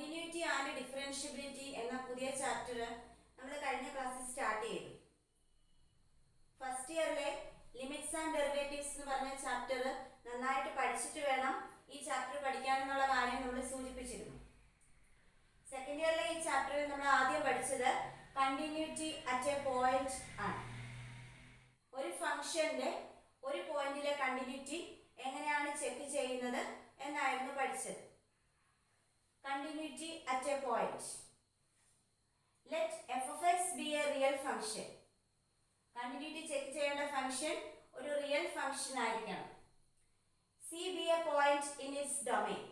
Continuity and differentiability എന്ന പുതിയ chapter നമ്മൾ കഴിഞ്ഞ ക്ലാസ്സിൽ സ്റ്റാർട്ട് ചെയ്തു. ഫസ്റ്റ് ഇയറിലെ ലിമിറ്റ്സ് ആൻഡ് ഡെറിവേറ്റീവ്സ് എന്ന് പറഞ്ഞ ചാപ്റ്റർ നന്നായിട്ട് പഠിച്ചിട്ട് വേണം ഈ ചാപ്റ്റർ പഠിക്കാനെന്നുള്ള കാര്യം നമ്മൾ സൂചിപ്പിച്ചിരുന്നു. സെക്കൻഡ് ഇയറിലെ ഈ ചാപ്റ്ററിൽ നമ്മൾ ആദ്യം പഠിച്ചത് കണ്ടിന്യൂറ്റി അറ്റ് എ പോയിന്റ് ആണ്. ഒരു ഫംഗ്ഷന്റെ ഒരു പോയിന്റിലെ കണ്ടിന്യൂറ്റി എങ്ങനെയാണ് ചെക്ക് ചെയ്യുന്നത് എന്നായിരുന്നു പഠിച്ചത്. Continuity at a point. Let f of x be a real function. Continuity check ചെയ്യേണ്ട ഫംഗ്ഷൻ ഒരു റിയൽ ഫംഗ്ഷൻ ആയിരിക്കണം. C be a point in its domain.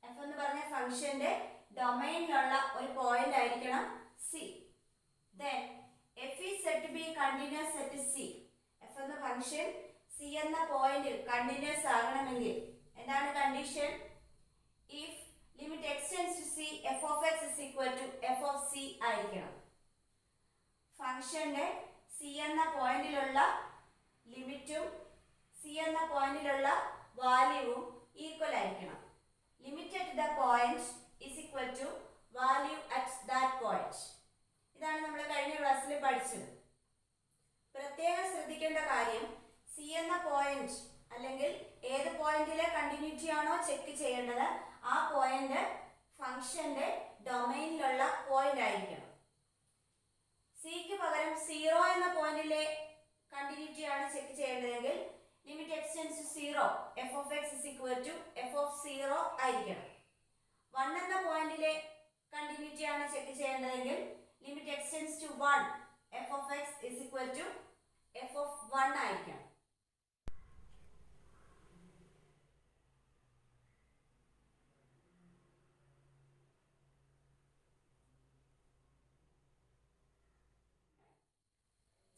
f എന്ന് പറഞ്ഞ ഫംഗ്ഷന്റെ ഡൊമൈനിലുള്ള ഒരു പോയിന്റ് ആയിരിക്കണം C. Then f is said to be continuous at C. f എന്ന function C എന്ന പോയിന്റിൽ കണ്ടിന്യൂസ് ആകണമെങ്കിൽ എന്താണ് condition? If limit x tends to c, f of x is equal to f of c ആയിരിക്കണം. ഫംഗ്ഷന്റെ c എന്ന പോയിന്റിലുള്ള ലിമിറ്റും c എന്ന പോയിന്റിലുള്ള വാല്യൂവും ഈക്വൽ ആയിരിക്കണം. Limit at the point is equal to value at that point. ഇതാണ് നമ്മൾ കഴിഞ്ഞ ക്ലാസ്സിൽ പഠിച്ചത്. പ്രത്യേകം ശ്രദ്ധിക്കേണ്ട കാര്യം, c എന്ന പോയിന്റ് അല്ലെങ്കിൽ ഏത് പോയിന്റിലെ കണ്ടിന്യൂറ്റി ആണോ ചെക്ക് ചെയ്യേണ്ടത് ആ പോയിന്റ് ഫംഗ്ഷന്റെ ഡൊമൈനിലുള്ള പോയിന്റ് ആയിരിക്കണം. സിക്ക് പകരം 0 എന്ന പോയിന്റിലെ കണ്ടിന്യൂറ്റി ആണ് ചെക്ക് ചെയ്യേണ്ടതെങ്കിൽ limit x tends to 0 f of x is equal to f of 0 ആയിരിക്കണം. 1 എന്ന പോയിന്റിലെ കണ്ടിന്യൂറ്റി ആണ് ചെക്ക് ചെയ്യേണ്ടതെങ്കിൽ limit x tends to 1 f of x is equal to f of 1 ആയിരിക്കണം.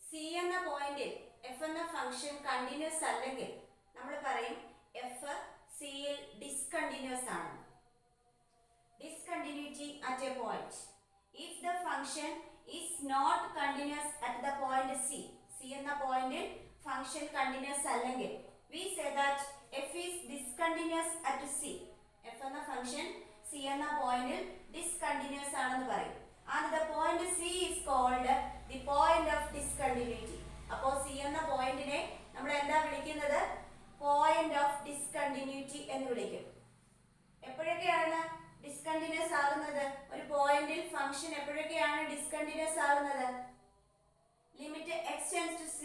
C എന്ന പോയിന്റിൽ f എന്ന ഫംഗ്ഷൻ കണ്ടിന്യൂസ് അല്ലെങ്കിൽ നമ്മൾ പറയും f സിയിൽ ഡിസ്കണ്ടിന്യൂസ് ആണ്. Discontinuity at a point. If the function is not continuous at the point C, C എന്ന പോയിന്റിൽ ഫംഗ്ഷൻ കണ്ടിന്യൂസ് അല്ലെങ്കിൽ we say that f is discontinuous at C. f എന്ന ഫംഗ്ഷൻ C എന്ന പോയിന്റിൽ ഡിസ്കണ്ടിന്യൂസ് ആണെന്ന് പറയും. And the point C is called the point of discontinuity. അപ്പോൾ C എന്ന പോയിന്റിനെ നമ്മൾ എന്താ വിളിക്കുന്നത്? പോയിന്റ് ഓഫ് ഡിസ്കണ്ടിന്യൂറ്റി എന്ന് വിളിക്കും. എപ്പോഴൊക്കെയാണ് ഡിസ്കണ്ടിന്യൂസ് ആകുന്നത്? ഒരു പോയിന്റിൽ ഫംഗ്ഷൻ എപ്പോഴൊക്കെയാണ് ഡിസ്കണ്ടിന്യൂസ് ആകുന്നത്? Limit x tends to c,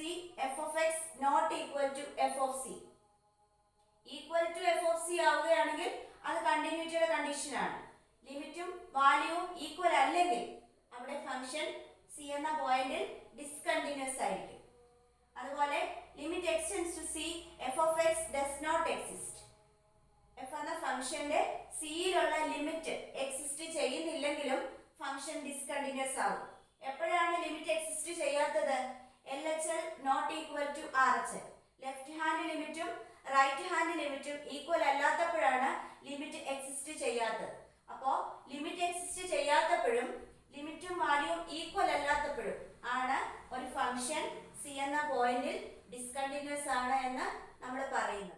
f of x not equal to f of c. Equal to f of c ആവുകയാണെങ്കിൽ അത് കണ്ടിന്യൂറ്റിയുടെ കണ്ടീഷൻ ആണ്. ലിമിറ്റും വാല്യൂവും ഈക്വൽ അല്ലെങ്കിൽ അവിടെ ഫംഗ്ഷൻ C എന്ന പോയിന്റിൽ ഡിസ്കണ്ടിന്യൂസ് ആയിരിക്കും. അതുപോലെ limit x tends to c, f of x does not exist. f എന്ന ഫംഗ്ഷന്റെ സിയിലുള്ള ലിമിറ്റ് എക്സിസ്റ്റ് ചെയ്യുന്നില്ലെങ്കിലും ഫംഗ്ഷൻ ഡിസ്കണ്ടിന്യൂസ് ആവും. എപ്പോഴാണ് ലിമിറ്റ് എക്സിസ്റ്റ് ചെയ്യാത്തത്? LHL not equal to RHL. Left hand ലിമിറ്റും റൈറ്റ് ഹാൻഡ് ലിമിറ്റും ഈക്വൽ അല്ലാത്തപ്പോഴാണ് ലിമിറ്റ് എക്സിസ്റ്റ് ചെയ്യാത്തത്. അപ്പോൾ ലിമിറ്റ് എക്സിസ്റ്റ് ചെയ്യാത്തപ്പോഴും ലിമിറ്റും വാല്യൂവും ഈക്വൽ അല്ലാത്തപ്പോഴും ആണ് ഒരു ഫംഗ്ഷൻ C എന്ന പോയിന്റിൽ ഡിസ്കണ്ടിന്യൂസ് ആണ് എന്ന് നമ്മൾ പറയുന്നത്.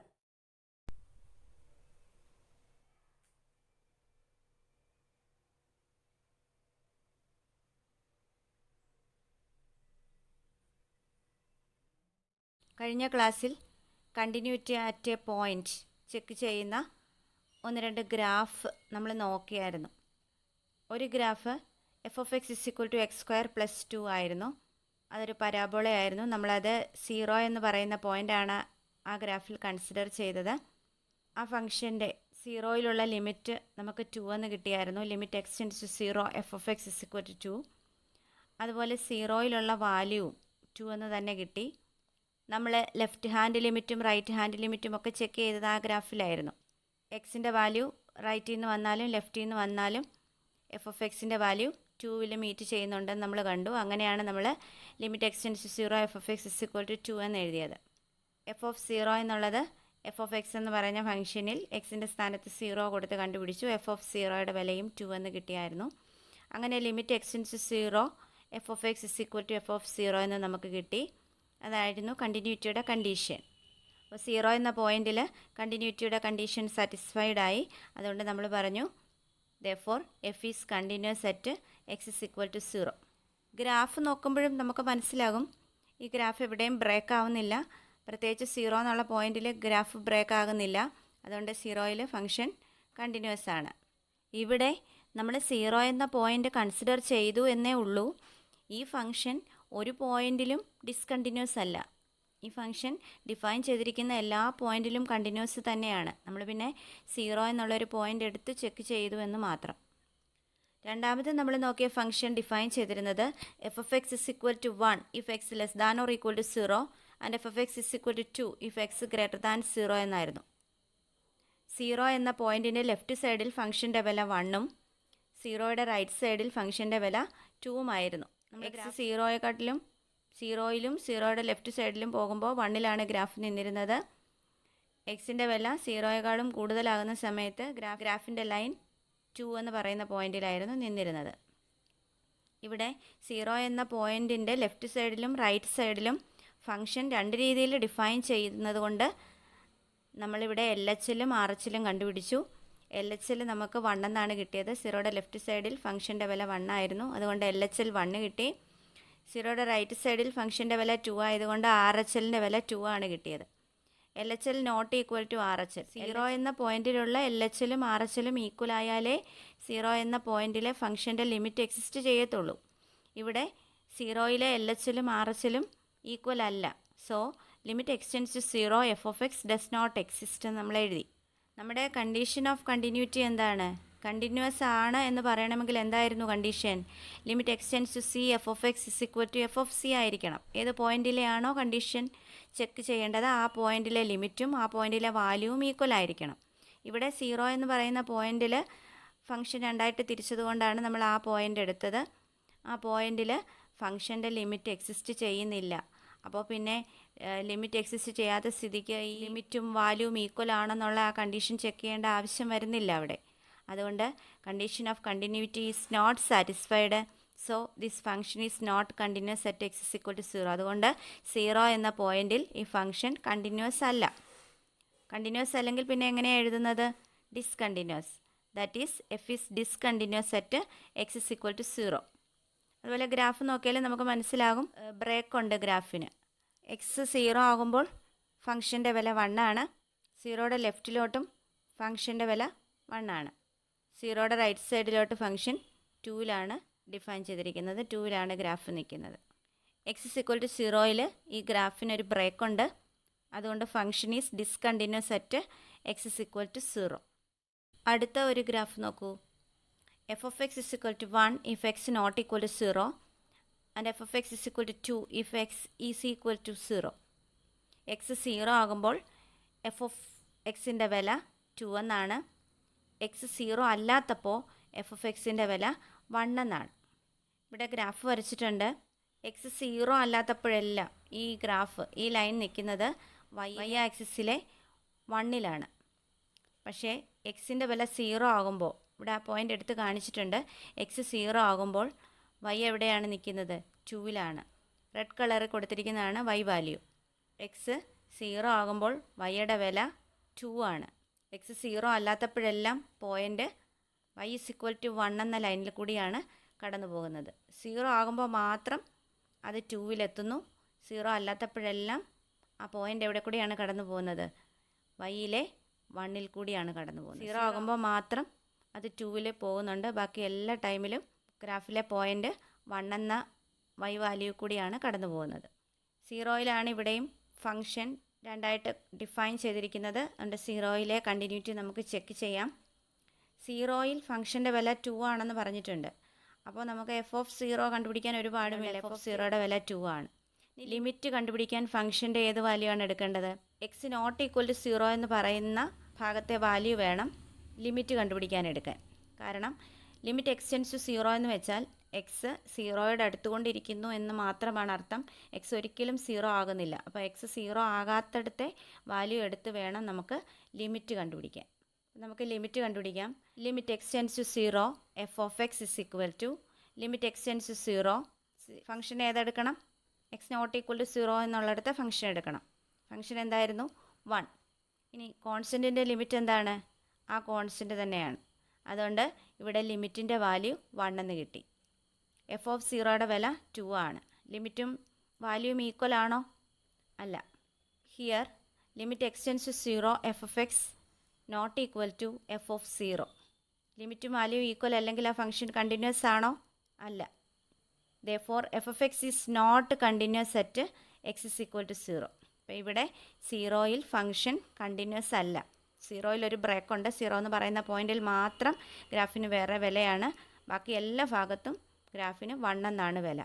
കഴിഞ്ഞ ക്ലാസ്സിൽ continuity at a point check ചെയ്യുന്ന ഒന്ന് രണ്ട് ഗ്രാഫ് നമ്മൾ നോക്കിയായിരുന്നു. ഒരു graph f of x is equal to x square plus 2 ആയിരുന്നു. അതൊരു പരാബോള ആയിരുന്നു. നമ്മളത് 0 എന്ന് പറയുന്ന പോയിൻ്റാണ് ആ ഗ്രാഫിൽ കൺസിഡർ ചെയ്തത്. ആ ഫംഗ്ഷൻ്റെ 0യിലുള്ള ലിമിറ്റ് നമുക്ക് 2 എന്ന് കിട്ടിയായിരുന്നു. Limit x tends to 0 f of x is equal to 2. അതുപോലെ 0യിലുള്ള വാല്യൂവും 2 എന്ന് തന്നെ കിട്ടി. നമ്മൾ ലെഫ്റ്റ് ഹാൻഡ് ലിമിറ്റും റൈറ്റ് ഹാൻഡ് ലിമിറ്റും ഒക്കെ ചെക്ക് ചെയ്തത് ആ ഗ്രാഫിലായിരുന്നു. എക്സിൻ്റെ വാല്യൂ റൈറ്റിൽ നിന്ന് വന്നാലും ലെഫ്റ്റിൽ നിന്ന് വന്നാലും എഫ് ഓഫ് എക്സിൻ്റെ വാല്യൂ 2ൽ മീറ്റ് ചെയ്യുന്നുണ്ടെന്ന് നമ്മൾ കണ്ടു. അങ്ങനെയാണ് നമ്മൾ limit x tends to 0 f of x is equal to 2 എന്ന് എഴുതിയത്. f of 0 എന്നുള്ളത് f of x എന്ന് പറയുന്ന ഫംഗ്ഷനിൽ എക്സിൻ്റെ സ്ഥാനത്ത് 0 കൊടുത്ത് കണ്ടുപിടിച്ചു. f of 0യുടെ വിലയും 2 എന്ന് കിട്ടിയായിരുന്നു. അങ്ങനെ limit x tends to 0 f of x is equal to f of 0 എന്ന് നമുക്ക് കിട്ടി. അതായിരുന്നു കണ്ടിന്യൂറ്റിയുടെ കണ്ടീഷൻ. അപ്പോൾ 0 എന്ന പോയിന്റിൽ കണ്ടിന്യൂറ്റിയുടെ കണ്ടീഷൻ സാറ്റിസ്ഫൈഡ് ആയി. അതുകൊണ്ട് നമ്മൾ പറഞ്ഞു Therefore, f is continuous at x is equal to 0. Graph നോക്കുമ്പോഴും നമുക്ക് മനസ്സിലാകും ഈ ഗ്രാഫ് എവിടെയും ബ്രേക്ക് ആവുന്നില്ല. പ്രത്യേകിച്ച് 0 എന്നുള്ള പോയിന്റിൽ ഗ്രാഫ് ബ്രേക്ക് ആകുന്നില്ല. അതുകൊണ്ട് 0യിൽ ഫംഗ്ഷൻ കണ്ടിന്യൂസ് ആണ്. ഇവിടെ നമ്മൾ 0 എന്ന പോയിന്റ് കൺസിഡർ ചെയ്തു എന്നേ ഉള്ളൂ. ഈ ഫംഗ്ഷൻ ഒരു പോയിന്റിലും ഡിസ്കണ്ടിന്യൂസ് അല്ല. ഈ ഫംഗ്ഷൻ ഡിഫൈൻ ചെയ്തിരിക്കുന്ന എല്ലാ പോയിന്റിലും കണ്ടിന്യൂസ് തന്നെയാണ്. നമ്മൾ പിന്നെ 0 എന്നുള്ളൊരു പോയിന്റ് എടുത്ത് ചെക്ക് ചെയ്തു എന്ന് മാത്രം. രണ്ടാമത് നമ്മൾ നോക്കിയ ഫംഗ്ഷൻ ഡിഫൈൻ ചെയ്തിരുന്നത് F of X is equal to 1 if X less than or equal to 0 and F of X is equal to 2 if X greater than 0 എന്നായിരുന്നു. 0 എന്ന പോയിന്റിൻ്റെ ലെഫ്റ്റ് സൈഡിൽ ഫംഗ്ഷൻ്റെ വില 1ഉം 0യുടെ റൈറ്റ് സൈഡിൽ ഫംഗ്ഷൻ്റെ വില 2ഉം ആയിരുന്നു. എക്സ് 0യിലും 0യുടെ ലെഫ്റ്റ് സൈഡിലും പോകുമ്പോൾ 1ലാണ് ഗ്രാഫ് നിന്നിരുന്നത്. എക്സിൻ്റെ വില 0യേക്കാളും കൂടുതലാകുന്ന സമയത്ത് ഗ്രാഫിൻ്റെ ലൈൻ 2 എന്ന് പറയുന്ന പോയിന്റിലായിരുന്നു നിന്നിരുന്നത്. ഇവിടെ 0 എന്ന പോയിന്റിൻ്റെ ലെഫ്റ്റ് സൈഡിലും റൈറ്റ് സൈഡിലും ഫംഗ്ഷൻ രണ്ട് രീതിയിൽ ഡിഫൈൻ ചെയ്യുന്നത് കൊണ്ട് നമ്മളിവിടെ LHലും RHലും കണ്ടുപിടിച്ചു. LHൽ നമുക്ക് 1 എന്നാണ് കിട്ടിയത്. 0യുടെ ലെഫ്റ്റ് സൈഡിൽ ഫംഗ്ഷൻ്റെ വില 1 ആയിരുന്നു. അതുകൊണ്ട് LHൽ 1 കിട്ടി. 0യുടെ റൈറ്റ് സൈഡിൽ ഫംഗ്ഷൻ്റെ വില 2 ആയതുകൊണ്ട് RHലിൻ്റെ വില 2 ആണ് കിട്ടിയത്. LHL not equal to RHL. 0 എന്ന പോയിന്റിലുള്ള LHലും RHലും ഈക്വൽ ആയാലേ 0 എന്ന പോയിന്റിലെ ഫംഗ്ഷൻ്റെ ലിമിറ്റ് എക്സിസ്റ്റ് ചെയ്യത്തുള്ളൂ. ഇവിടെ 0യിലെ LHലും RHലും ഈക്വൽ അല്ല. So limit x tends to 0 F of X does not exist എന്ന് നമ്മൾ എഴുതി. നമ്മുടെ കണ്ടീഷൻ ഓഫ് കണ്ടിന്യൂറ്റി എന്താണ്? കണ്ടിന്യൂസ് ആണ് എന്ന് പറയണമെങ്കിൽ എന്തായിരുന്നു condition? Limit x tends to C F of X is equal to F of C ആയിരിക്കണം. ഏത് പോയിന്റിലെയാണോ കണ്ടീഷൻ ചെക്ക് ചെയ്യേണ്ടത് ആ പോയിന്റിലെ ലിമിറ്റും ആ പോയിന്റിലെ വാല്യൂവും ഈക്വൽ ആയിരിക്കണം. ഇവിടെ 0 എന്ന് പറയുന്ന പോയിന്റിൽ ഫംഗ്ഷൻ രണ്ടായിട്ട് തിരിച്ചതുകൊണ്ടാണ് നമ്മൾ ആ പോയിന്റ് എടുത്തത്. ആ പോയിന്റിൽ ഫംഗ്ഷൻ്റെ ലിമിറ്റ് എക്സിസ്റ്റ് ചെയ്യുന്നില്ല. അപ്പോൾ പിന്നെ ലിമിറ്റ് എക്സിസ്റ്റ് ചെയ്യാത്ത സ്ഥിതിക്ക് ഈ ലിമിറ്റും വാല്യൂവും ഈക്വൽ ആണെന്നുള്ള ആ കണ്ടീഷൻ ചെക്ക് ചെയ്യേണ്ട ആവശ്യം വരുന്നില്ല അവിടെ. അതുകൊണ്ട് condition of continuity is not satisfied. So this function is not continuous at X is equal to 0. അതുകൊണ്ട് 0 എന്ന പോയിന്റിൽ ഈ ഫംഗ്ഷൻ കണ്ടിന്യൂസ് അല്ല. കണ്ടിന്യൂസ് അല്ലെങ്കിൽ പിന്നെ എങ്ങനെയാണ് എഴുതുന്നത്? Discontinuous. That is F is discontinuous at X is equal to 0. അതുപോലെ ഗ്രാഫ് നോക്കിയാൽ നമുക്ക് മനസ്സിലാകും ബ്രേക്ക് ഉണ്ട് ഗ്രാഫിന്. എക്സ് 0 ആകുമ്പോൾ ഫംഗ്ഷൻ്റെ വില 1 ആണ്. 0യുടെ ലെഫ്റ്റിലോട്ടും ഫംഗ്ഷൻ്റെ വില 1 ആണ്. 0യുടെ റൈറ്റ് സൈഡിലോട്ട് ഫംഗ്ഷൻ 2ലാണ് ഡിഫൈൻ ചെയ്തിരിക്കുന്നത്. 2ലാണ് ഗ്രാഫ് നിൽക്കുന്നത്. എക്സ് ഇസ് ഈക്വൽ ടു 0യിൽ ഈ ഗ്രാഫിനൊരു ബ്രേക്ക് ഉണ്ട്. അതുകൊണ്ട് function is discontinuous at X is equal to 0. അടുത്ത ഒരു ഗ്രാഫ് നോക്കൂ. F of X is equal to 1 if X not equal to 0 and F of X is equal to 2 if X is equal to 0. X 0 ആകുമ്പോൾ F of എക്സിൻ്റെ വില 2 എന്നാണ്. X 0 അല്ലാത്തപ്പോൾ F of എക്സിൻ്റെ വില 1 എന്നാണ്. ഇവിടെ ഗ്രാഫ് വരച്ചിട്ടുണ്ട്. എക്സ് 0 അല്ലാത്തപ്പോഴെല്ലാം ഈ ഗ്രാഫ് ഈ ലൈൻ നിൽക്കുന്നത് y ആക്സിസിലെ 1ലാണ്. പക്ഷേ എക്സിൻ്റെ വില 0 ആകുമ്പോൾ ഇവിടെ ആ പോയിൻ്റ് എടുത്ത് കാണിച്ചിട്ടുണ്ട്. എക്സ് 0 ആകുമ്പോൾ y എവിടെയാണ് നിൽക്കുന്നത്? 2ലാണ്. റെഡ് കളറിൽ കൊടുത്തിരിക്കുന്നതാണ് y വാല്യൂ. എക്സ് 0 ആകുമ്പോൾ വൈയുടെ വില 2 ആണ്. എക്സ് 0 അല്ലാത്തപ്പോഴെല്ലാം point y is equal to 1 എന്ന ലൈനിൽ കൂടിയാണ് കടന്നു പോകുന്നത്. 0 ആകുമ്പോൾ മാത്രം അത് 2വിലെത്തുന്നു. 0 അല്ലാത്തപ്പോഴെല്ലാം ആ പോയിൻ്റ് എവിടെ കൂടിയാണ് കടന്നു പോകുന്നത്? വൈയിലെ 1ൽ കൂടിയാണ് കടന്നു പോകുന്നത്. 0 ആകുമ്പോൾ മാത്രം അത് 2വിൽ പോകുന്നുണ്ട്. ബാക്കി എല്ലാ ടൈമിലും ഗ്രാഫിലെ പോയിൻ്റ് 1 എന്ന y വാല്യൂ കൂടിയാണ് കടന്നു പോകുന്നത്. 0യിലാണ് ഇവിടെയും ഫംഗ്ഷൻ രണ്ടായിട്ട് ഡിഫൈൻ ചെയ്തിരിക്കുന്നത്. അതുകൊണ്ട് 0യിലെ കണ്ടിന്യൂറ്റി നമുക്ക് ചെക്ക് ചെയ്യാം. 0യിൽ ഫംഗ്ഷൻ്റെ വില 2 ആണെന്ന് പറഞ്ഞിട്ടുണ്ട്. അപ്പോൾ നമുക്ക് എഫ് ഓഫ് 0 കണ്ടുപിടിക്കാൻ ഒരുപാടുമില്ല. എഫ് ഓഫ് 0യുടെ വില 2 ആണ്. ലിമിറ്റ് കണ്ടുപിടിക്കാൻ ഫംഗ്ഷൻ്റെ ഏത് വാല്യൂ ആണ് എടുക്കേണ്ടത്? എക്സ് നോട്ട് ഈക്വൽ ടു 0 എന്ന് പറയുന്ന ഭാഗത്തെ വാല്യൂ വേണം ലിമിറ്റ് കണ്ടുപിടിക്കാൻ എടുക്കാൻ. കാരണം ലിമിറ്റ് എക്സ്റ്റെൻസ് ടു 0 എന്ന് വെച്ചാൽ എക്സ് 0യുടെ അടുത്തുകൊണ്ടിരിക്കുന്നു എന്ന് മാത്രമാണ് അർത്ഥം. എക്സ് ഒരിക്കലും 0 ആകുന്നില്ല. അപ്പോൾ എക്സ് 0 ആകാത്തടത്തെ വാല്യൂ എടുത്ത് വേണം നമുക്ക് ലിമിറ്റ് കണ്ടുപിടിക്കാൻ. നമുക്ക് ലിമിറ്റ് കണ്ടുപിടിക്കാം. Limit x tends to 0 F of X is equal to limit x tends to 0 function ഏതെടുക്കണം? എക്സ് നോട്ട് ഈക്വൽ ടു 0 എന്നുള്ളിടത്ത് ഫംഗ്ഷൻ എടുക്കണം. ഫംഗ്ഷൻ എന്തായിരുന്നു? 1. ഇനി കോൺസ്റ്റൻറ്റിൻ്റെ ലിമിറ്റ് എന്താണ്? ആ കോൺസ്റ്റൻറ്റ് തന്നെയാണ്. അതുകൊണ്ട് ഇവിടെ ലിമിറ്റിൻ്റെ വാല്യൂ 1 എന്ന് കിട്ടി. എഫ് ഓഫ് സീറോയുടെ വില 2 ആണ്. ലിമിറ്റും വാല്യൂവും ഈക്വൽ ആണോ? അല്ല. Here limit x tends to 0 F of X not equal to F of 0. ലിമിറ്റും വാല്യൂ ഈക്വൽ അല്ലെങ്കിൽ ആ ഫംഗ്ഷൻ കണ്ടിന്യൂസ് ആണോ? അല്ല. Therefore f of x is not continuous at x is equal to 0. അപ്പോൾ ഇവിടെ 0യിൽ ഫംഗ്ഷൻ കണ്ടിന്യൂസ് അല്ല. 0യിൽ ഒരു ബ്രേക്ക് ഉണ്ട്. 0 എന്ന് പറയുന്ന പോയിന്റിൽ മാത്രം ഗ്രാഫിന് വേറെ വിലയാണ്. ബാക്കി എല്ലാ ഭാഗത്തും ഗ്രാഫിന് 1 എന്നാണ് വില.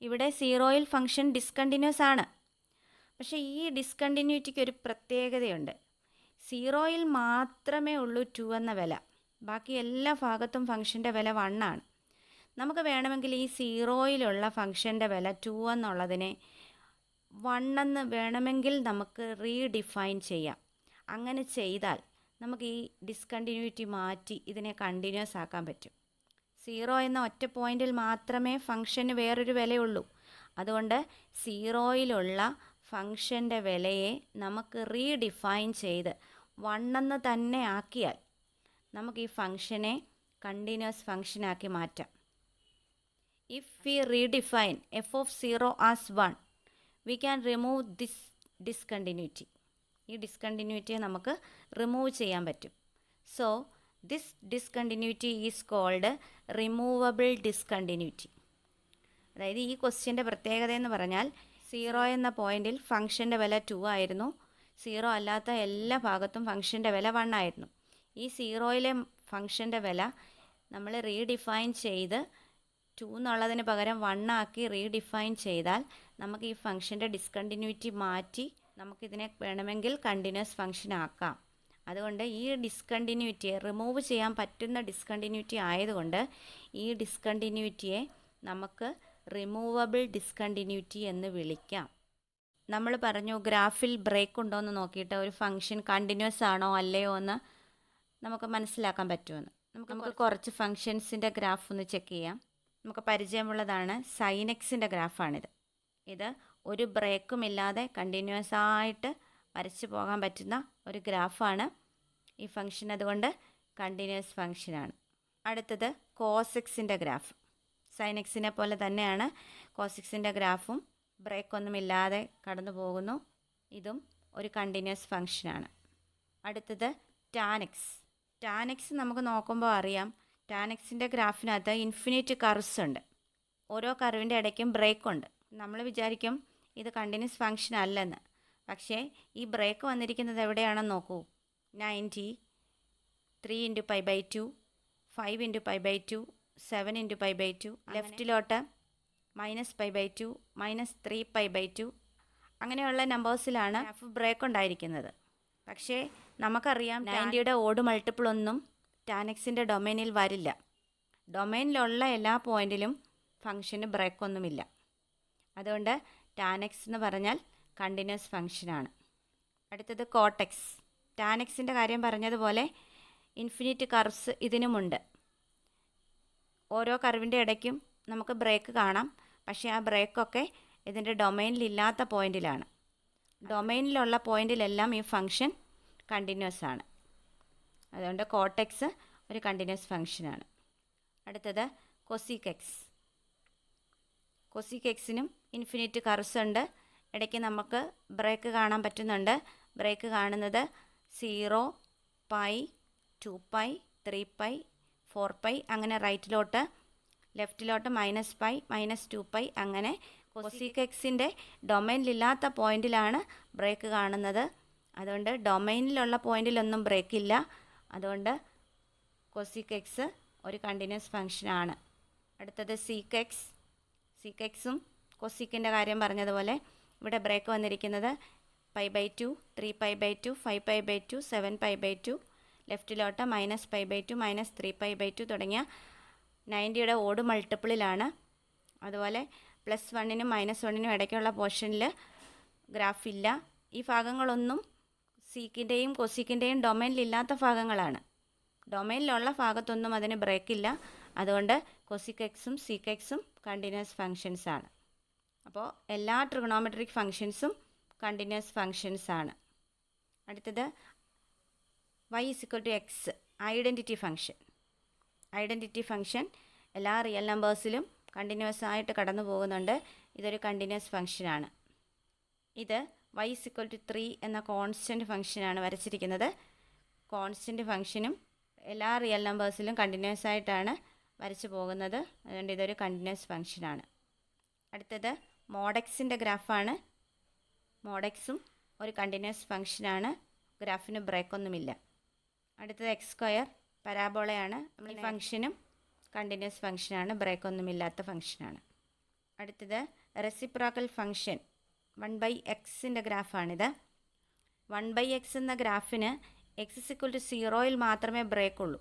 ഇവിടെ 0യിൽ ഫംഗ്ഷൻ ഡിസ്കണ്ടിന്യൂസ് ആണ്. പക്ഷേ ഈ ഡിസ്കണ്ടിന്യൂറ്റിക്ക് ഒരു പ്രത്യേകതയുണ്ട്. 0യിൽ മാത്രമേ ഉള്ളൂ 2 എന്ന വില. ബാക്കി എല്ലാ ഭാഗത്തും ഫംഗ്ഷൻ്റെ വില 1 ആണ്. നമുക്ക് വേണമെങ്കിൽ ഈ 0യിലുള്ള ഫംഗ്ഷൻ്റെ വില 2 എന്നുള്ളതിനെ 1 എന്ന് വേണമെങ്കിൽ നമുക്ക് റീഡിഫൈൻ ചെയ്യാം. അങ്ങനെ ചെയ്താൽ നമുക്ക് ഈ ഡിസ്കണ്ടിന്യൂറ്റി മാറ്റി ഇതിനെ കണ്ടിന്യൂസ് ആക്കാൻ പറ്റും. 0 എന്ന ഒറ്റ പോയിന്റിൽ മാത്രമേ ഫംഗ്ഷന് വേറൊരു വിലയുള്ളൂ. അതുകൊണ്ട് 0യിലുള്ള ഫംഗ്ഷൻ്റെ വിലയെ നമുക്ക് റീഡിഫൈൻ ചെയ്ത് 1 എന്ന് തന്നെ ആക്കിയാൽ നമുക്ക് ഈ ഫംഗ്ഷനെ കണ്ടിന്യൂസ് ഫംഗ്ഷനാക്കി മാറ്റാം. If we redefine f of 0 as 1, we can remove this discontinuity. ഈ ഡിസ്കണ്ടിന്യൂറ്റിയെ നമുക്ക് റിമൂവ് ചെയ്യാൻ പറ്റും. So this discontinuity is called removable discontinuity. അതായത് ഈ ക്വസ്റ്റ്യൻ്റെ പ്രത്യേകത എന്ന് പറഞ്ഞാൽ 0 എന്ന പോയിന്റിൽ ഫംഗ്ഷൻ്റെ വില 2 ആയിരുന്നു. 0 അല്ലാത്ത എല്ലാ ഭാഗത്തും ഫംഗ്ഷൻ്റെ വില 1 ആയിരുന്നു. ഈ 0യിലെ ഫംഗ്ഷൻ്റെ വില നമ്മൾ റീഡിഫൈൻ ചെയ്ത് 2 എന്നുള്ളതിന് പകരം 1 ആക്കി റീഡിഫൈൻ ചെയ്താൽ നമുക്ക് ഈ ഫംഗ്ഷൻ്റെ ഡിസ്കണ്ടിന്യൂറ്റി മാറ്റി നമുക്കിതിനെ വേണമെങ്കിൽ കണ്ടിന്യൂസ് ഫംഗ്ഷൻ ആക്കാം. അതുകൊണ്ട് ഈ ഡിസ്കണ്ടിന്യൂറ്റിയെ റിമൂവ് ചെയ്യാൻ പറ്റുന്ന ഡിസ്കണ്ടിന്യൂറ്റി ആയതുകൊണ്ട് ഈ ഡിസ്കണ്ടിന്യൂറ്റിയെ നമുക്ക് റിമൂവബിൾ ഡിസ്കണ്ടിന്യൂറ്റി എന്ന് വിളിക്കാം. നമ്മൾ പറഞ്ഞു ഗ്രാഫിൽ ബ്രേക്ക് ഉണ്ടോ എന്ന് നോക്കിയിട്ട് ഒരു ഫംഗ്ഷൻ കണ്ടിന്യൂസ് ആണോ അല്ലയോ എന്ന് നമുക്ക് മനസ്സിലാക്കാൻ പറ്റുമെന്ന്. നമുക്ക് കുറച്ച് ഫംഗ്ഷൻസിൻ്റെ ഗ്രാഫ് ഒന്ന് ചെക്ക് ചെയ്യാം. നമുക്ക് പരിചയമുള്ളതാണ് സൈൻ എക്സിൻ്റെ ഗ്രാഫാണിത്. ഇത് ഒരു ബ്രേക്കുമില്ലാതെ കണ്ടിന്യൂസ് ആയിട്ട് വരച്ചു പോകാൻ പറ്റുന്ന ഒരു ഗ്രാഫാണ് ഈ ഫംഗ്ഷൻ. അതുകൊണ്ട് കണ്ടിന്യൂസ് ഫംഗ്ഷനാണ്. അടുത്തത് കോസ് എക്സിൻ്റെ ഗ്രാഫ്. സൈൻ എക്സിനെ പോലെ തന്നെയാണ് കോസ് എക്സിൻ്റെ ഗ്രാഫും. ബ്രേക്കൊന്നുമില്ലാതെ കടന്നു പോകുന്നു. ഇതും ഒരു കണ്ടിന്യൂസ് ഫംഗ്ഷനാണ്. അടുത്തത് ടാൻ എക്സ്. ടാൻ എക്സ് നമുക്ക് നോക്കുമ്പോൾ അറിയാം ടാൻ എക്സിൻ്റെ ഗ്രാഫിനകത്ത് ഇൻഫിനിറ്റ് കർവ്സ് ഉണ്ട്. ഓരോ കർവിൻ്റെ ഇടയ്ക്കും ബ്രേക്ക് ഉണ്ട്. നമ്മൾ വിചാരിക്കും ഇത് കണ്ടിന്യൂസ് ഫംഗ്ഷൻ അല്ലെന്ന്. പക്ഷേ ഈ ബ്രേക്ക് വന്നിരിക്കുന്നത് എവിടെയാണെന്ന് നോക്കൂ. 90, 3 × π/2, 5 × π/2, 7 × π/2, ലെഫ്റ്റിലോട്ട് -π/2, -3 π/2 അങ്ങനെയുള്ള നമ്പേഴ്സിലാണ് ബ്രേക്ക് ഉണ്ടായിരിക്കുന്നത്. പക്ഷേ നമുക്കറിയാം 90യുടെ ഓഡ് മൾട്ടിപ്പിൾ ഒന്നും ടാൻ എക്സിൻ്റെ ഡൊമൈനിൽ വരില്ല. ഡൊമൈനിലുള്ള എല്ലാ പോയിന്റിലും ഫംഗ്ഷന് ബ്രേക്കൊന്നുമില്ല. അതുകൊണ്ട് ടാൻ എക്സ് എന്ന് പറഞ്ഞാൽ കണ്ടിന്യൂസ് ഫംഗ്ഷനാണ്. അടുത്തത് കോട്ടെക്സ്. ടാൻ എക്സിൻ്റെ കാര്യം പറഞ്ഞതുപോലെ ഇൻഫിനിറ്റ് കർവ്സ് ഇതിനുമുണ്ട്. ഓരോ കർവിൻ്റെ ഇടയ്ക്കും നമുക്ക് ബ്രേക്ക് കാണാം. പക്ഷേ ആ ബ്രേക്കൊക്കെ ഇതിൻ്റെ ഡൊമൈനിലില്ലാത്ത പോയിന്റിലാണ്. ഡൊമൈനിലുള്ള പോയിന്റിലെല്ലാം ഈ ഫംഗ്ഷൻ കണ്ടിന്യൂസ് ആണ്. അതുകൊണ്ട് കോട്ടെക്സ് ഒരു കണ്ടിന്യൂസ് ഫംഗ്ഷനാണ്. അടുത്തത് കൊസീക് എക്സ്. കൊസീക് എക്സിനും ഇൻഫിനിറ്റ് കർവ്സ് ഉണ്ട്. ഇടയ്ക്ക് നമുക്ക് ബ്രേക്ക് കാണാൻ പറ്റുന്നുണ്ട്. ബ്രേക്ക് കാണുന്നത് 0, π, 2π, 3π, 4π അങ്ങനെ റൈറ്റിലോട്ട്, ലെഫ്റ്റിലോട്ട് -π, -2π അങ്ങനെ കൊസീക് എക്സിൻ്റെ ഡൊമൈനിലില്ലാത്ത പോയിന്റിലാണ് ബ്രേക്ക് കാണുന്നത്. അതുകൊണ്ട് ഡൊമൈനിലുള്ള പോയിന്റിലൊന്നും ബ്രേക്ക് ഇല്ല. അതുകൊണ്ട് കൊസീക് എക്സ് ഒരു കണ്ടിന്യൂസ് ഫംഗ്ഷനാണ്. അടുത്തത് സീക് എക്സ്. സീക് എക്സും കൊസീക്കിൻ്റെ കാര്യം പറഞ്ഞതുപോലെ ഇവിടെ ബ്രേക്ക് വന്നിരിക്കുന്നത് π/2, 3π/2, 5π/2, 7π/2 ലെഫ്റ്റിലോട്ട് -π/2, -3π/2 തുടങ്ങിയ 90യുടെ ഓഡ് മൾട്ടിപ്പിളിലാണ്. അതുപോലെ +1നും -1നും ഇടയ്ക്കുള്ള പോർഷനിൽ ഗ്രാഫില്ല. ഈ ഭാഗങ്ങളൊന്നും സീക്കിൻ്റെയും കൊസീക്കിൻ്റെയും ഡൊമൈനിലില്ലാത്ത ഭാഗങ്ങളാണ്. ഡൊമൈനിലുള്ള ഭാഗത്തൊന്നും അതിന് ബ്രേക്കില്ല. അതുകൊണ്ട് കൊസീക് എക്സും സീക് എക്സും കണ്ടിന്യൂസ് ഫങ്ഷൻസ് ആണ്. അപ്പോൾ എല്ലാ ട്രിഗണോമെട്രിക് ഫങ്ഷൻസും കണ്ടിന്യൂസ് ഫങ്ഷൻസ് ആണ്. അടുത്തത് y = x identity function. Identity function എല്ലാ റിയൽ നമ്പേഴ്സിലും കണ്ടിന്യൂസ് ആയിട്ട് കടന്നു പോകുന്നുണ്ട്. ഇതൊരു കണ്ടിന്യൂസ് ഫംഗ്ഷനാണ്. ഇത് y=3 എന്ന കോൺസ്റ്റൻറ്റ് ഫംഗ്ഷനാണ് വരച്ചിരിക്കുന്നത്. കോൺസ്റ്റൻറ്റ് ഫംഗ്ഷനും എല്ലാ റിയൽ നമ്പേഴ്സിലും കണ്ടിന്യൂസ് ആയിട്ടാണ് വരച്ചു പോകുന്നത്. അതുകൊണ്ട് ഇതൊരു കണ്ടിന്യൂസ് ഫംഗ്ഷനാണ്. അടുത്തത് മോഡെക്സിൻ്റെ ഗ്രാഫാണ്. മോഡെക്സും ഒരു കണ്ടിന്യൂസ് ഫംഗ്ഷനാണ്. ഗ്രാഫിന് ബ്രേക്കൊന്നുമില്ല. അടുത്തത് x² പരാബോളയാണ്. ഈ ഫംഗ്ഷനും കണ്ടിന്യൂസ് ഫംഗ്ഷനാണ്, ബ്രേക്കൊന്നുമില്ലാത്ത ഫംഗ്ഷനാണ്. അടുത്തത് റെസിപ്രോക്കൽ ഫംഗ്ഷൻ 1/x ഗ്രാഫാണിത്. 1/x എന്ന ഗ്രാഫിന് x=0 മാത്രമേ ബ്രേക്ക് ഉള്ളൂ.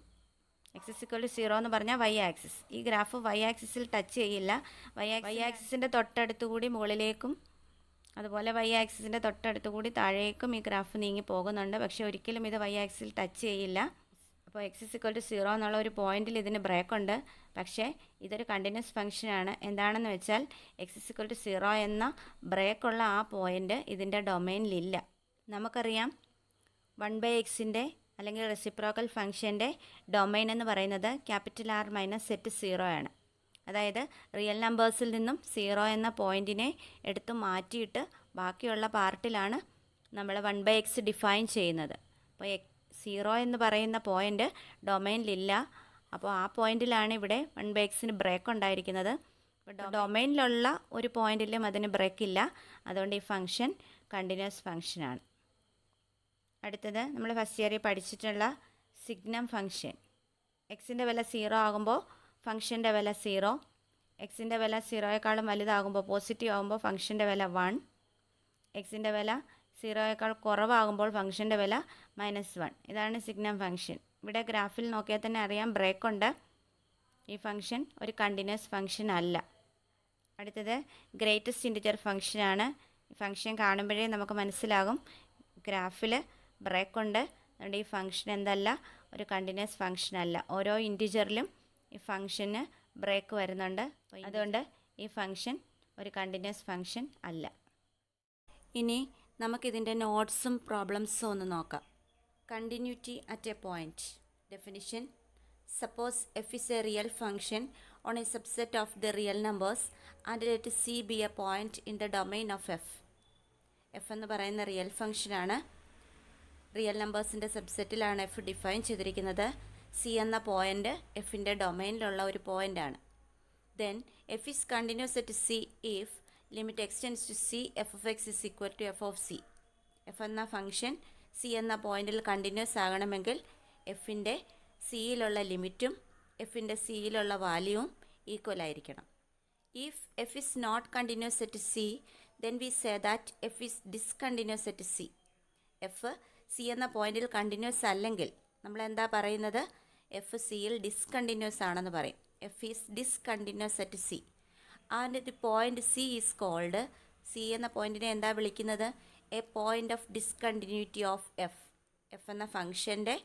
x=0 എന്ന് പറഞ്ഞാൽ y ആക്സിസ്. ഈ ഗ്രാഫ് y ആക്സിസിൽ ടച്ച് ചെയ്യില്ല. y ആക്സിസിൻ്റെ തൊട്ടടുത്തുകൂടി മുകളിലേക്കും അതുപോലെ y ആക്സിസിൻ്റെ തൊട്ടടുത്തുകൂടി താഴേക്കും ഈ ഗ്രാഫ് നീങ്ങി പോകുന്നുണ്ട്. പക്ഷേ ഒരിക്കലും ഇത് y ആക്സിസിൽ ടച്ച് ചെയ്യില്ല. അപ്പോൾ x=0 എന്നുള്ള ഒരു പോയിന്റിൽ ഇതിന് ബ്രേക്കുണ്ട്. പക്ഷേ ഇതൊരു കണ്ടിന്യൂസ് ഫംഗ്ഷനാണ്. എന്താണെന്ന് വെച്ചാൽ x=0 എന്ന ബ്രേക്കുള്ള ആ പോയിന്റ് ഇതിൻ്റെ ഡൊമൈനിലില്ല. നമുക്കറിയാം 1/xൻ്റെ അല്ലെങ്കിൽ റെസിപ്രോക്കൽ ഫംഗ്ഷൻ്റെ ഡൊമൈൻ എന്ന് പറയുന്നത് R - സെറ്റ് 0 ആണ്. അതായത് റിയൽ നമ്പേഴ്സിൽ നിന്നും 0 എന്ന പോയിന്റിനെ എടുത്തു മാറ്റിയിട്ട് ബാക്കിയുള്ള പാർട്ടിലാണ് നമ്മൾ 1/x ഡിഫൈൻ ചെയ്യുന്നത്. അപ്പോൾ 0 എന്ന് പറയുന്ന പോയിന്റ് ഡൊമൈനിലില്ല. അപ്പോൾ ആ പോയിന്റിലാണ് ഇവിടെ 1/xന് ബ്രേക്ക് ഉണ്ടായിരിക്കുന്നത്. ഡൊമൈനിലുള്ള ഒരു പോയിന്റിലും അതിന് ബ്രേക്ക് ഇല്ല. അതുകൊണ്ട് ഈ ഫംഗ്ഷൻ കണ്ടിന്യൂസ് ഫംഗ്ഷനാണ്. അടുത്തത് നമ്മൾ ഫസ്റ്റ് ഇയറിൽ പഠിച്ചിട്ടുള്ള സിഗ്നം ഫംഗ്ഷൻ. എക്സിൻ്റെ വില 0 ആകുമ്പോൾ ഫംഗ്ഷൻ്റെ വില 0, എക്സിൻ്റെ വില 0യേക്കാളും വലുതാകുമ്പോൾ പോസിറ്റീവ് ആകുമ്പോൾ ഫംഗ്ഷൻ്റെ വില 1, എക്സിൻ്റെ വില 0യേക്കാൾ കുറവാകുമ്പോൾ ഫംഗ്ഷൻ്റെ വില -1. ഇതാണ് സിഗ്നം ഫംഗ്ഷൻ. ഇവിടെ ഗ്രാഫിൽ നോക്കിയാൽ തന്നെ അറിയാം ബ്രേക്ക് ഉണ്ട്. ഈ ഫംഗ്ഷൻ ഒരു കണ്ടിന്യൂസ് ഫംഗ്ഷൻ അല്ല. അടുത്തത് ഗ്രേറ്റസ്റ്റ് ഇൻറ്റിജർ ഫംഗ്ഷനാണ്. ഈ ഫംഗ്ഷൻ കാണുമ്പോഴേ നമുക്ക് മനസ്സിലാകും ഗ്രാഫിൽ ബ്രേക്ക് ഉണ്ട്. അതുകൊണ്ട് ഈ ഫംഗ്ഷൻ എന്തല്ല, ഒരു കണ്ടിന്യൂസ് ഫംഗ്ഷൻ അല്ല. ഓരോ ഇൻറ്റിജറിലും ഈ ഫംഗ്ഷന് ബ്രേക്ക് വരുന്നുണ്ട്. അതുകൊണ്ട് ഈ ഫംഗ്ഷൻ ഒരു കണ്ടിന്യൂസ് ഫംഗ്ഷൻ അല്ല. ഇനി നമുക്കിതിൻ്റെ നോട്ട്സും പ്രോബ്ലംസും ഒന്ന് നോക്കാം. Continuity at a point. Definition: suppose f is a real function on a subset of the real numbers and let c be a point in the domain of f. f എന്ന് പറയുന്ന real ഫംഗ്ഷനാണ്. Real നമ്പേഴ്സിൻ്റെ സബ്സെറ്റിലാണ് F define ചെയ്തിരിക്കുന്നത്. C എന്ന point എഫിൻ്റെ ഡൊമൈനിലുള്ള ഒരു പോയിൻ്റാണ്. Then F is continuous at C if limit x tends to C F of X is equal to F of C. F എന്ന ഫംഗ്ഷൻ സി എന്ന പോയിന്റിൽ കണ്ടിന്യൂസ് ആകണമെങ്കിൽ എഫിൻ്റെ സിയിലുള്ള ലിമിറ്റും എഫിൻ്റെ സിയിലുള്ള വാല്യൂവും ഈക്വൽ ആയിരിക്കണം. If F is not continuous at C then we say that F is discontinuous at C. F C എന്ന പോയിന്റിൽ കണ്ടിന്യൂസ് അല്ലെങ്കിൽ നമ്മൾ എന്താ പറയുന്നത്? എഫ് സിയിൽ ഡിസ്കണ്ടിന്യൂസ് ആണെന്ന് പറയും. F is discontinuous at C and the point C is called, C എന്ന പോയിന്റിനെ എന്താ വിളിക്കുന്നത്? A point of discontinuity of F. F എന്ന ഫംഗ്ഷൻ്റെ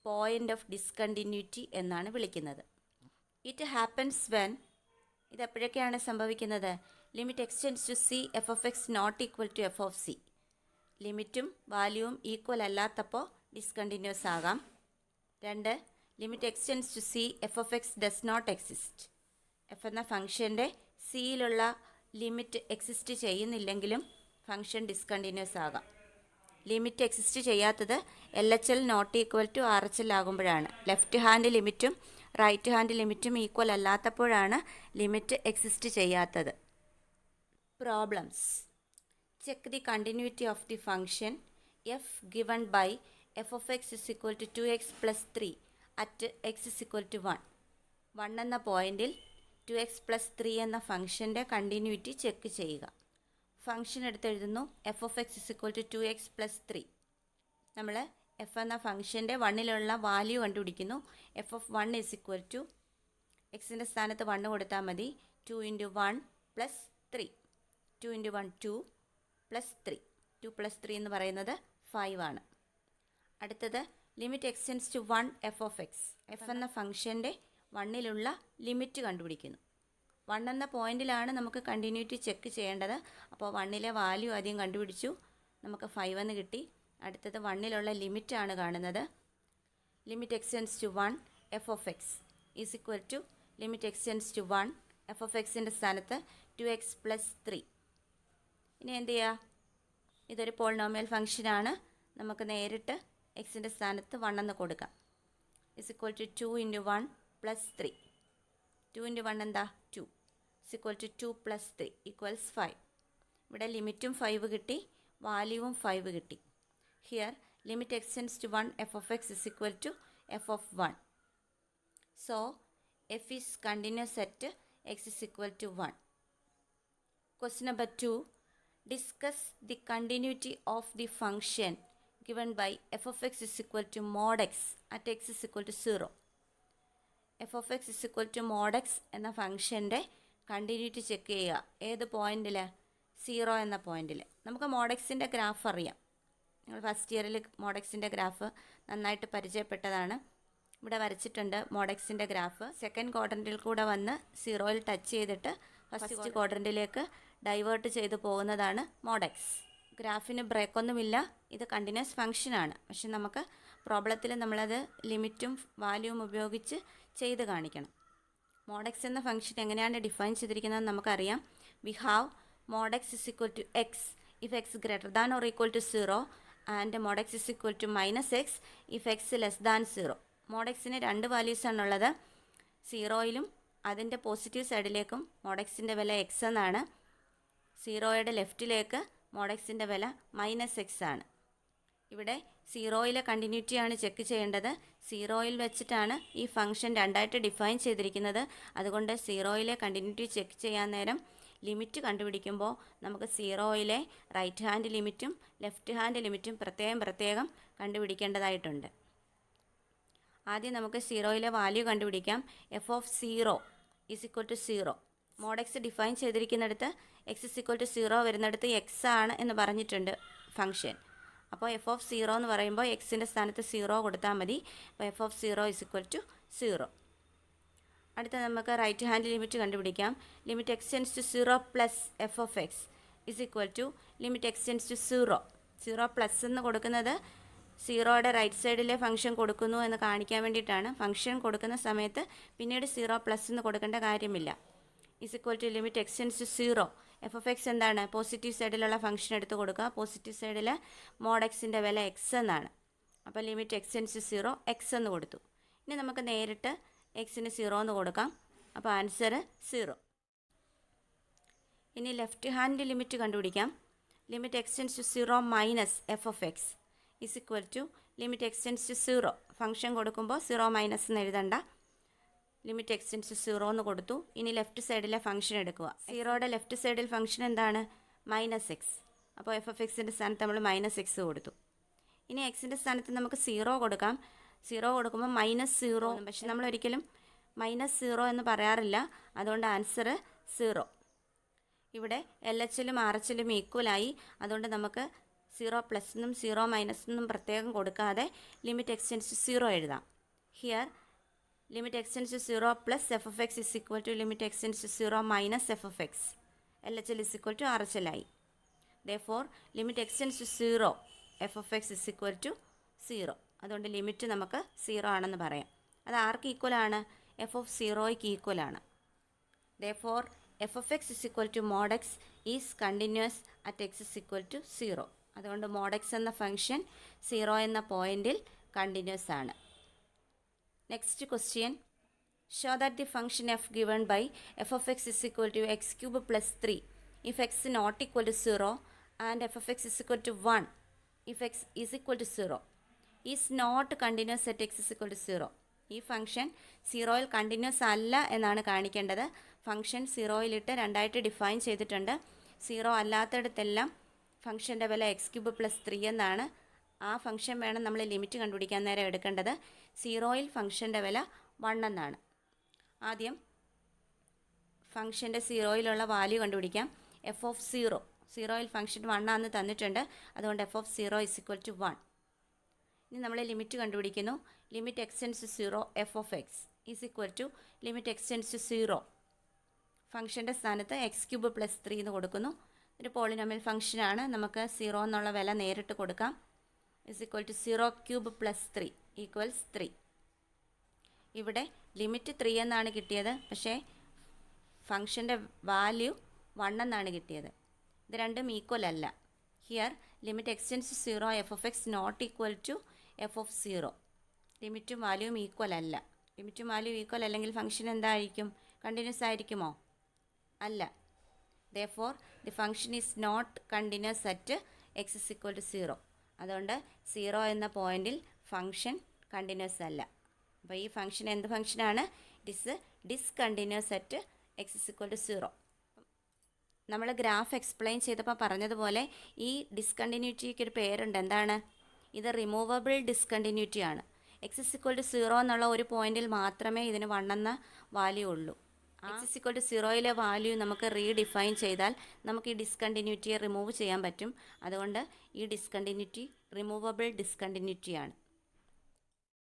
പോയിന്റ് ഓഫ് ഡിസ്കണ്ടിന്യൂറ്റി എന്നാണ് വിളിക്കുന്നത്. ഇറ്റ് ഹാപ്പൻസ് വെൻ, ഇതെപ്പോഴൊക്കെയാണ് സംഭവിക്കുന്നത്? Limit x tends to C F of X not equal to F of C. ലിമിറ്റും വാല്യൂവും ഈക്വൽ അല്ലാത്തപ്പോൾ ഡിസ്കണ്ടിന്യൂസ് ആകാം. 2, limit x tends to C F of X does not exist. F എന്ന ഫംഗ്ഷൻ്റെ സിയിലുള്ള ലിമിറ്റ് എക്സിസ്റ്റ് ചെയ്യുന്നില്ലെങ്കിലും ഫംഗ്ഷൻ ഡിസ്കണ്ടിന്യൂസ് ആകാം. ലിമിറ്റ് എക്സിസ്റ്റ് ചെയ്യാത്തത് LHL not equal to RHL ആകുമ്പോഴാണ്. ലെഫ്റ്റ് ഹാൻഡ് ലിമിറ്റും റൈറ്റ് ഹാൻഡ് ലിമിറ്റും ഈക്വൽ അല്ലാത്തപ്പോഴാണ് ലിമിറ്റ് എക്സിസ്റ്റ് ചെയ്യാത്തത്. Problems: check the continuity of the function f given by f of x is equal to 2x plus 3 at x is equal to 1. 1 എന്ന പോയിന്റിൽ 2x plus 3 എന്ന ഫംഗ്ഷൻ്റെ continuity check ചെയ്യുക. Function എടുത്തെഴുതുന്നു f of x is equal to 2x plus 3. നമ്മൾ f എന്ന ഫംഗ്ഷൻ്റെ 1ലുള്ള value കണ്ടുപിടിക്കുന്നു. f of 1 is equal to എക്സിൻ്റെ സ്ഥാനത്ത് 1 കൊടുത്താൽ മതി. 2 into 1 plus 3. 2 into 1 2 plus 3. 2 plus 3 എന്ന് പറയുന്നത് 5 ആണ്. അടുത്തത് limit x tends to 1 F of X. F എന്ന ഫംഗ്ഷൻ്റെ 1ലുള്ള ലിമിറ്റ് കണ്ടുപിടിക്കുന്നു. 1 എന്ന പോയിന്റിലാണ് നമുക്ക് കണ്ടിന്യൂറ്റി ചെക്ക് ചെയ്യേണ്ടത്. അപ്പോൾ 1ലെ വാല്യൂ ആദ്യം കണ്ടുപിടിച്ചു, നമുക്ക് 5 എന്ന് കിട്ടി. അടുത്തത് 1ലുള്ള ലിമിറ്റാണ് കാണുന്നത്. Limit x tends to 1 F of X. Is equal to limit X tends to 1 F of എക്സിൻ്റെ സ്ഥാനത്ത് 2x + 3. ഇനി എന്ത് ചെയ്യുക? ഇതൊരു പോളിനോമിയൽ ഫംഗ്ഷനാണ്. നമുക്ക് നേരിട്ട് എക്സിൻ്റെ സ്ഥാനത്ത് 1 എന്ന് കൊടുക്കാം. Is equal to 2 × 1 + 3. 2 × 1 എന്താ? 2. Is equal to 2 + 3 = 5. ഇവിടെ ലിമിറ്റും 5 കിട്ടി, വാല്യൂവും 5 കിട്ടി. Here limit X tends to 1 F of X is equal to F of 1. So F is continuous at X is equal to 1. Question number 2. Discuss the continuity of the function given by f of x is equal to mod x at x is equal to 0. f of x is equal to mod x എന്ന ഫംഗ്ഷൻ്റെ continuity check ചെയ്യുക. ഏത് പോയിന്റിൽ? 0 എന്ന പോയിന്റിൽ. നമുക്ക് mod xൻ്റെ graph അറിയാം. നിങ്ങൾ ഫസ്റ്റ് ഇയറിൽ mod xൻ്റെ ഗ്രാഫ് നന്നായിട്ട് പരിചയപ്പെട്ടതാണ്. ഇവിടെ വരച്ചിട്ടുണ്ട് mod xൻ്റെ ഗ്രാഫ്. സെക്കൻഡ് ക്വാഡ്രൻറ്റിൽ കൂടെ വന്ന് 0യിൽ ടച്ച് ചെയ്തിട്ട് ഫസ്റ്റ് ക്വാഡ്രൻറ്റിലേക്ക് ഡൈവേർട്ട് ചെയ്ത് പോകുന്നതാണ് mod x. ഗ്രാഫിന് ബ്രേക്കൊന്നുമില്ല, ഇത് കണ്ടിന്യൂസ് ഫംഗ്ഷനാണ്. പക്ഷെ നമുക്ക് പ്രോബ്ലത്തിൽ നമ്മളത് ലിമിറ്റും വാല്യൂവും ഉപയോഗിച്ച് ചെയ്ത് കാണിക്കണം. mod x എന്ന ഫംഗ്ഷൻ എങ്ങനെയാണ് ഡിഫൈൻ ചെയ്തിരിക്കുന്നത് നമുക്കറിയാം. We have mod x is equal to x if x greater than or equal to 0 and mod x is equal to -x if x less than 0. mod xന് രണ്ട് വാല്യൂസാണുള്ളത്. 0യിലും അതിൻ്റെ positive സൈഡിലേക്കും mod xൻ്റെ വില x എന്നാണ്. 0യുടെ ലെഫ്റ്റിലേക്ക് mod xൻ്റെ വില -x ആണ്. ഇവിടെ 0യിലെ കണ്ടിന്യൂറ്റിയാണ് check ചെയ്യേണ്ടത്. 0യിൽ വെച്ചിട്ടാണ് ഈ ഫംഗ്ഷൻ രണ്ടായിട്ട് ഡിഫൈൻ ചെയ്തിരിക്കുന്നത്. അതുകൊണ്ട് 0യിലെ കണ്ടിന്യൂറ്റി ചെക്ക് ചെയ്യാൻ നേരം ലിമിറ്റ് കണ്ടുപിടിക്കുമ്പോൾ നമുക്ക് 0യിലെ റൈറ്റ് ഹാൻഡ് ലിമിറ്റും ലെഫ്റ്റ് ഹാൻഡ് ലിമിറ്റും പ്രത്യേകം കണ്ടുപിടിക്കേണ്ടതായിട്ടുണ്ട്. ആദ്യം നമുക്ക് 0യിലെ വാല്യൂ കണ്ടുപിടിക്കാം. F of 0 is equal to 0. mod x define ചെയ്തിരിക്കുന്നിടത്ത് x is equal to 0 വരുന്നിടത്ത് x ആണ് എന്ന് പറഞ്ഞിട്ടുണ്ട് ഫംഗ്ഷൻ. അപ്പോൾ എഫ് ഓഫ് 0 എന്ന് പറയുമ്പോൾ എക്സിൻ്റെ സ്ഥാനത്ത് 0 കൊടുത്താൽ മതി. അപ്പോൾ F of 0 is equal to 0. അടുത്ത നമുക്ക് റൈറ്റ് ഹാൻഡ് ലിമിറ്റ് കണ്ടുപിടിക്കാം. Limit X tends to 0 plus F of X is equal to limit X tends to 0. 0 plus എന്ന് കൊടുക്കുന്നത് 0യുടെ റൈറ്റ് സൈഡിലെ ഫംഗ്ഷൻ കൊടുക്കുന്നു എന്ന് കാണിക്കാൻ വേണ്ടിയിട്ടാണ്. ഫംഗ്ഷൻ കൊടുക്കുന്ന സമയത്ത് പിന്നീട് 0 പ്ലസ് എന്ന് കൊടുക്കേണ്ട കാര്യമില്ല. Is equal to limit X tends to 0. F of X എന്താണ്? പോസിറ്റീവ് സൈഡിലുള്ള ഫംഗ്ഷൻ എടുത്ത് കൊടുക്കുക. പോസിറ്റീവ് സൈഡിൽ mod xൻ്റെ വില x എന്നാണ്. അപ്പോൾ limit X tends to 0 x എന്ന് കൊടുത്തു. ഇനി നമുക്ക് നേരിട്ട് എക്സിന് 0 എന്ന് കൊടുക്കാം. അപ്പോൾ ആൻസർ 0. ഇനി ലെഫ്റ്റ് ഹാൻഡ് ലിമിറ്റ് കണ്ടുപിടിക്കാം. Limit X tends to 0 minus F of X is equal to limit X tends to 0. Function കൊടുക്കുമ്പോൾ 0 മൈനസ് എന്ന് എഴുതണ്ട. ലിമിറ്റ് എക്സ് ടെൻസ് ടു 0 എന്ന് കൊടുത്തു. ഇനി ലെഫ്റ്റ് സൈഡിലെ ഫംഗ്ഷൻ എടുക്കുക. 0യുടെ ലെഫ്റ്റ് സൈഡിൽ ഫംഗ്ഷൻ എന്താണ്? -x. അപ്പോൾ എഫ് ഓഫ് എക്സിൻ്റെ സ്ഥാനത്ത് നമ്മൾ -x കൊടുത്തു. ഇനി എക്സിൻ്റെ സ്ഥാനത്ത് നമുക്ക് 0 കൊടുക്കാം. 0 കൊടുക്കുമ്പോൾ -0, പക്ഷെ നമ്മൾ ഒരിക്കലും -0 എന്ന് പറയാറില്ല. അതുകൊണ്ട് ആൻസർ 0. ഇവിടെ LHലും RHലും ഈക്വലായി. അതുകൊണ്ട് നമുക്ക് 0 പ്ലസ് എന്നും 0 മൈനസ് എന്നും പ്രത്യേകം കൊടുക്കാതെ ലിമിറ്റ് എക്സ് ടെൻസ് ടു 0 എഴുതാം. Here limit X tends to 0 plus F of X is equal to limit X tends to 0 minus F of x. LHL is equal to RHL ആയി. Therefore limit X tends to 0 F of X is equal to 0. അതുകൊണ്ട് limit നമുക്ക് 0 ആണെന്ന് പറയാം. അത് ആർക്ക് ഈക്വലാണ്? F of 0യ്ക്ക് ഈക്വലാണ്. Therefore f of X is equal to mod x is continuous at X is equal to 0. അതുകൊണ്ട് mod x എന്ന ഫംഗ്ഷൻ 0 എന്ന പോയിന്റിൽ കണ്ടിന്യൂസ് ആണ്. Next question. Show that the function f given by f of x is equal to x cube plus 3 if x not equal to 0 and f of x is equal to 1 if x is equal to 0 is not continuous at x is equal to 0. ഈ function 0യിൽ continuous അല്ല എന്നാണ് കാണിക്കേണ്ടത്. Function 0യിലിട്ട് രണ്ടായിട്ട് define ചെയ്തിട്ടുണ്ട്. 0 അല്ലാത്തടത്തെല്ലാം ഫംഗ്ഷൻ്റെ വില x³ + 3 എന്നാണ്. ആ function വേണം നമ്മൾ ലിമിറ്റ് കണ്ടുപിടിക്കാൻ നേരം എടുക്കേണ്ടത്. 0യിൽ ഫംഗ്ഷൻ്റെ വില 1 എന്നാണ്. ആദ്യം ഫംഗ്ഷൻ്റെ 0യിലുള്ള വാല്യൂ കണ്ടുപിടിക്കാം. എഫ് ഓഫ് 0യിൽ ഫംഗ്ഷൻ 1 ആണെന്ന് തന്നിട്ടുണ്ട്. അതുകൊണ്ട് F of 0 is equal to 1. ഇനി നമ്മൾ ലിമിറ്റ് കണ്ടുപിടിക്കുന്നു. Limit X tends to 0 F of X is equal to limit X tends to 0. ഫംഗ്ഷൻ്റെ സ്ഥാനത്ത് x³ + 3 എന്ന് കൊടുക്കുന്നു. ഒരു പോളിനോമിയൽ ഫംഗ്ഷനാണ്. നമുക്ക് 0 എന്നുള്ള വില നേരിട്ട് കൊടുക്കാം. Is equal to 0³ + 3 equals 3. ഇവിടെ ലിമിറ്റ് 3 എന്നാണ് കിട്ടിയത്, പക്ഷേ ഫംഗ്ഷൻ്റെ വാല്യൂ 1 എന്നാണ് കിട്ടിയത്. ഇത് രണ്ടും ഈക്വൽ അല്ല. Here limit X tends 0 F of X not equal to F of 0. ലിമിറ്റും വാല്യൂവും ഈക്വൽ അല്ല. ലിമിറ്റും വാല്യൂ ഈക്വൽ അല്ലെങ്കിൽ ഫംഗ്ഷൻ എന്തായിരിക്കും? കണ്ടിന്യൂസ് ആയിരിക്കുമോ? അല്ല. Therefore, the function is not continuous at x is equal to 0. അതുകൊണ്ട് 0 എന്ന പോയിന്റിൽ ഫംഗ്ഷൻ കണ്ടിന്യൂസ് അല്ല. അപ്പോൾ ഈ ഫംഗ്ഷൻ എന്ത് ഫംഗ്ഷനാണ്? It is discontinuous at X is equal to 0. നമ്മൾ ഗ്രാഫ് എക്സ്പ്ലെയിൻ ചെയ്തപ്പോൾ പറഞ്ഞതുപോലെ ഈ ഡിസ്കണ്ടിന്യൂറ്റിക്ക് ഒരു പേരുണ്ട്. എന്താണ്? ഇത് റിമൂവബിൾ ഡിസ്കണ്ടിന്യൂറ്റി ആണ്. എക്സ് ഇസ് ഇക്വൽ ടു 0 എന്നുള്ള ഒരു പോയിന്റിൽ മാത്രമേ ഇതിന് 1 എന്ന വാല്യൂ ഉള്ളൂ. എക്സ് ഇസ് ഇക്വൽ ടു 0യിലെ വാല്യൂ നമുക്ക് റീഡിഫൈൻ ചെയ്താൽ നമുക്ക് ഈ ഡിസ്കണ്ടിന്യൂറ്റിയെ റിമൂവ് ചെയ്യാൻ പറ്റും. അതുകൊണ്ട് ഈ ഡിസ്കണ്ടിന്യൂറ്റി റിമൂവബിൾ ഡിസ്കണ്ടിന്യൂറ്റിയാണ്.